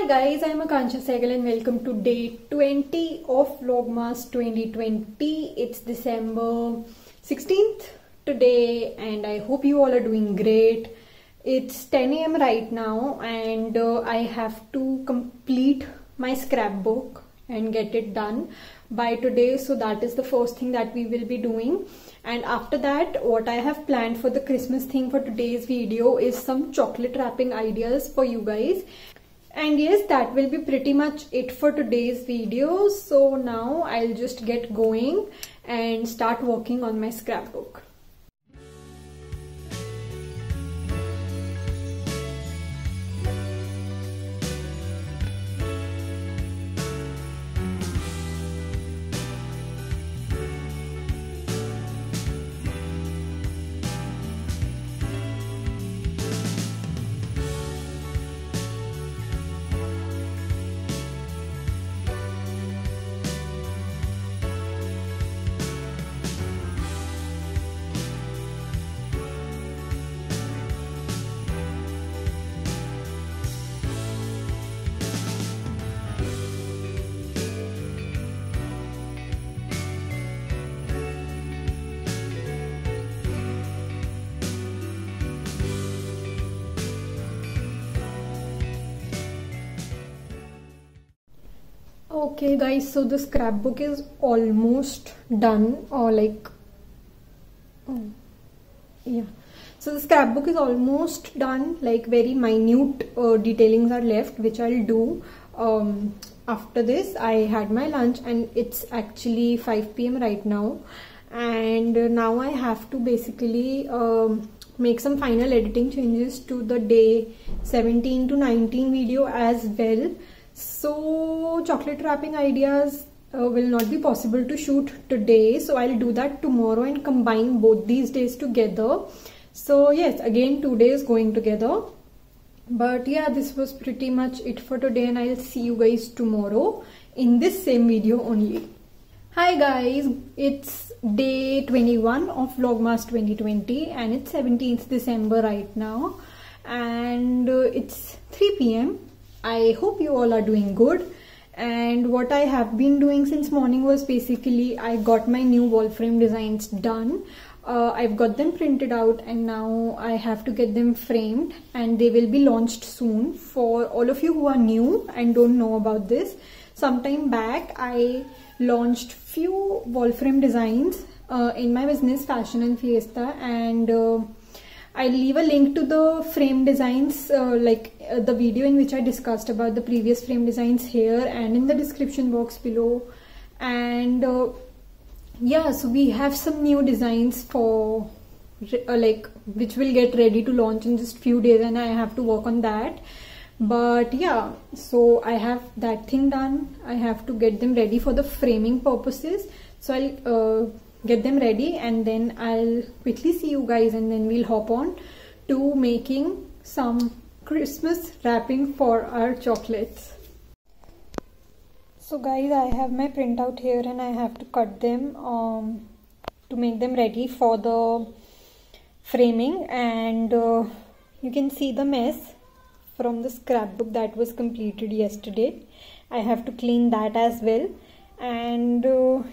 Hi guys, I'm Akansha Sehgal and welcome to day 20 of Vlogmas 2020. It's December 16th today and I hope you all are doing great. It's 10 AM right now and I have to complete my scrapbook and get it done by today. So that is the first thing that we will be doing. And after that, what I have planned for the Christmas theme for today's video is some chocolate wrapping ideas for you guys. And yes, that will be pretty much it for today's video. So now I'll just get going and start working on my scrapbook. Okay guys, so the scrapbook is almost done, or like, so the scrapbook is almost done, like very minute detailings are left, which I'll do after this. I had my lunch and it's actually 5 PM right now, and now I have to basically make some final editing changes to the day 17 to 19 video as well. So chocolate wrapping ideas will not be possible to shoot today, so I'll do that tomorrow and combine both these days together. So yes, again 2 days going together. But yeah, this was pretty much it for today and I'll see you guys tomorrow in this same video only. Hi guys, it's day 21 of Vlogmas 2020 and it's 17th December right now and it's 3 PM. I hope you all are doing good. And what I have been doing since morning was basically I got my new wall frame designs done. I've got them printed out and now I have to get them framed and they will be launched soon. For all of you who are new and don't know about this, sometime back I launched few wall frame designs in my business Fashion and Fiesta, and I'll leave a link to the frame designs, the video in which I discussed about the previous frame designs here and in the description box below. And yeah, so we have some new designs for which will get ready to launch in just few days and I have to work on that. But yeah, so I have that thing done. I have to get them ready for the framing purposes. So I'll get them ready and then I'll quickly see you guys and then we'll hop on to making some Christmas wrapping for our chocolates. So guys, I have my printout here and I have to cut them to make them ready for the framing, and you can see the mess from the scrapbook that was completed yesterday. I have to clean that as well, and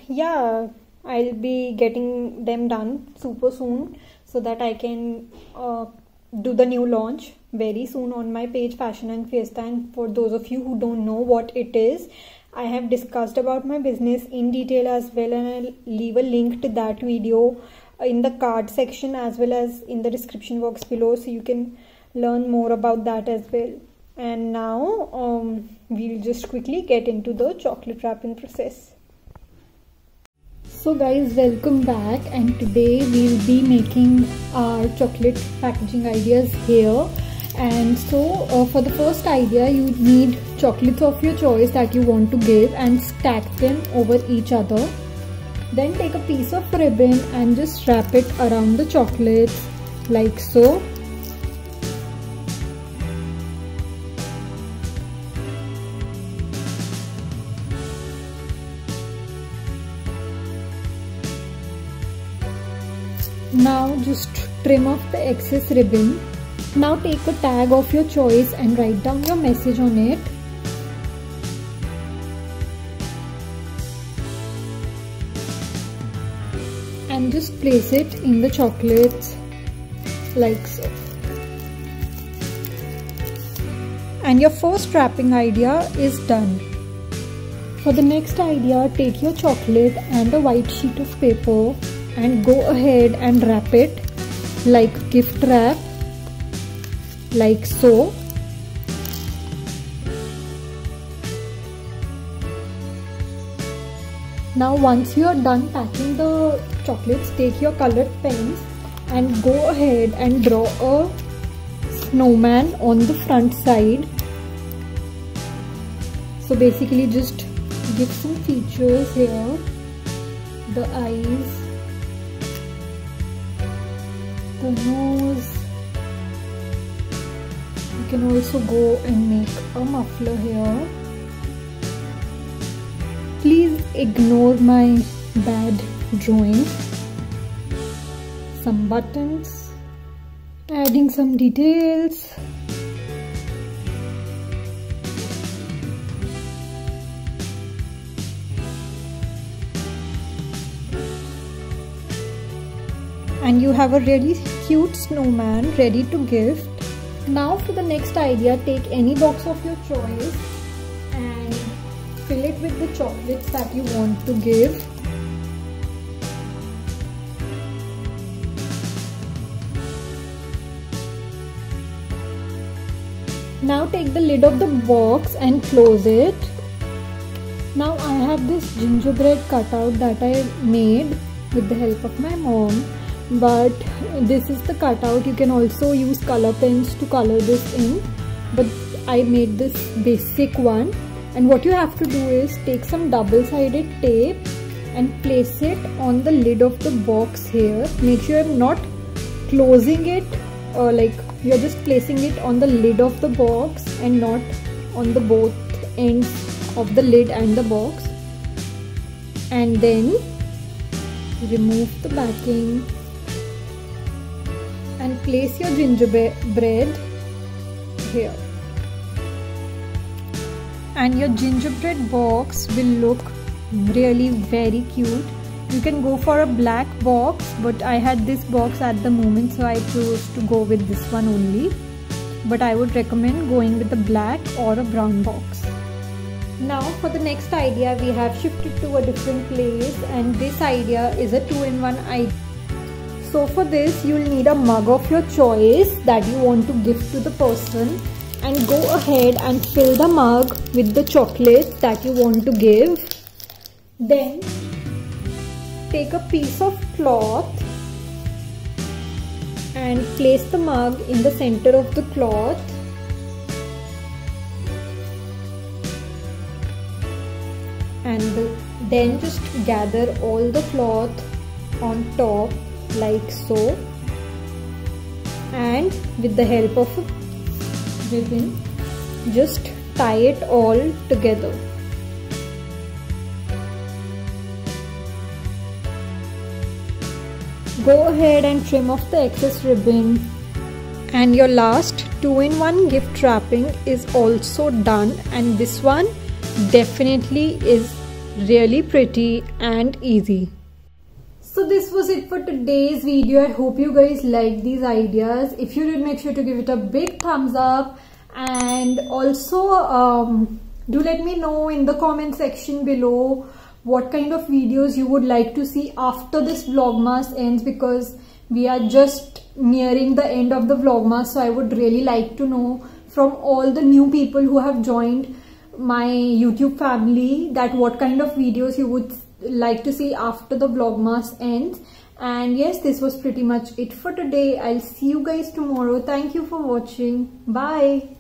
yeah, I'll be getting them done super soon so that I can do the new launch very soon on my page Fashion and Fiesta. And for those of you who don't know what it is, I have discussed about my business in detail as well, and I'll leave a link to that video in the card section as well as in the description box below, so you can learn more about that as well. And now we'll just quickly get into the chocolate wrapping process. So guys, welcome back, and today we'll be making our chocolate packaging ideas here. And so for the first idea, you need chocolates of your choice that you want to give and stack them over each other. Then take a piece of ribbon and just wrap it around the chocolates like so. Now just trim off the excess ribbon. Now take a tag of your choice and write down your message on it. and just place it in the chocolates like so. And your first wrapping idea is done. For the next idea, take your chocolate and a white sheet of paper and go ahead and wrap it like gift wrap, like so. Now once you are done packing the chocolates, take your colored pens and go ahead and draw a snowman on the front side. So basically just give some features here, the eyes, the nose. You can also go and make a muffler here. Please ignore my bad drawing. Some buttons, adding some details. And you have a really cute snowman ready to gift. Now for the next idea, take any box of your choice and fill it with the chocolates that you want to give. Now take the lid of the box and close it. Now I have this gingerbread cutout that I made with the help of my mom. But this is the cutout. You can also use color pens to color this in, but I made this basic one. And what you have to do is take some double-sided tape and place it on the lid of the box here. Make sure you're not closing it, or like you're just placing it on the lid of the box and not on the both ends of the lid and the box. And then remove the backing and place your gingerbread here. And your gingerbread box will look really very cute. You can go for a black box, but I had this box at the moment, so I chose to go with this one only. But I would recommend going with a black or a brown box. Now for the next idea, we have shifted to a different place, and this idea is a 2-in-1 idea. So for this, you'll need a mug of your choice that you want to gift to the person, and go ahead and fill the mug with the chocolate that you want to give. Then take a piece of cloth and place the mug in the center of the cloth. And then just gather all the cloth on top like so, and with the help of a ribbon just tie it all together. Go ahead and trim off the excess ribbon, and your last 2-in-1 gift wrapping is also done. And this one definitely is really pretty and easy. So this was it for today's video. I hope you guys liked these ideas. If you did, make sure to give it a big thumbs up, and also do let me know in the comment section below what kind of videos you would like to see after this vlogmas ends, because we are just nearing the end of the vlogmas. So I would really like to know from all the new people who have joined my YouTube family that what kind of videos you would like to see after the vlogmas ends. And yes, this was pretty much it for today. I'll see you guys tomorrow. Thank you for watching. Bye.